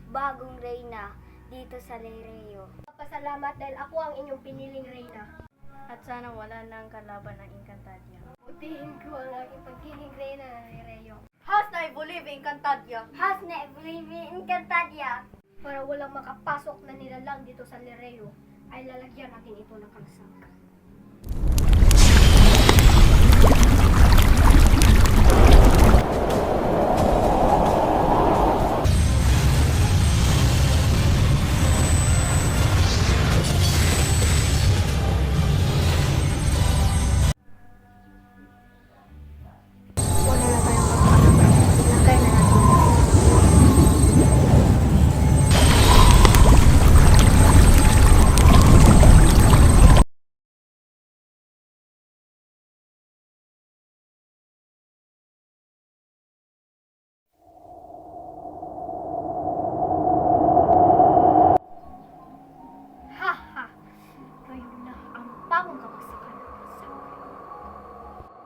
bagong reyna dito sa Lereo. Pasalamat dahil ako ang inyong piniling reyna. At sana wala nang kalaban ng Encantadia. Butihin ko ang aking pagiging reyna ng Lereo. Has na believe in Encantadia. Has na believe in Encantadia. Para walang makapasok na nilalang dito sa Lereo, ay lalagyan natin ito ng kalsang.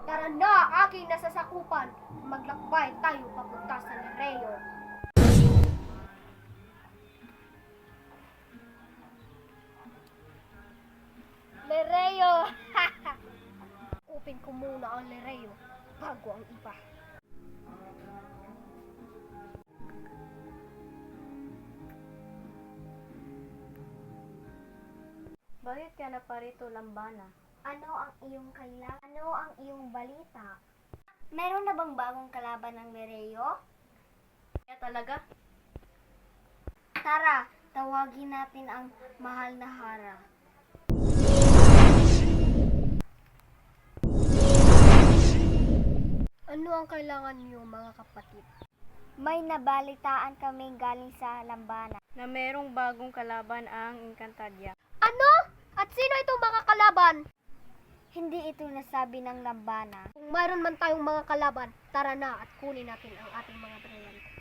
Tara na, aking nasasakupan. Maglakbay tayo papunta sa Lereo. Lereo! Upin ko muna ang Lereo bago ang iba. Bakit ka na parito, Lambana? Ano ang iyong kailangan? Ano ang iyong balita? Meron na bang bagong kalaban ng Lereo? Kaya talaga? Tara, tawagin natin ang mahal na Hara. Ano ang kailangan niyo, mga kapatid? May nabalitaan kaming galing sa Lambana. Na merong bagong kalaban ang Encantadia. Ano? At sino itong mga kalaban? Hindi ito nasabi ng Lambana. Kung mayroon man tayong mga kalaban, tara na at kunin natin ang ating mga brilliant.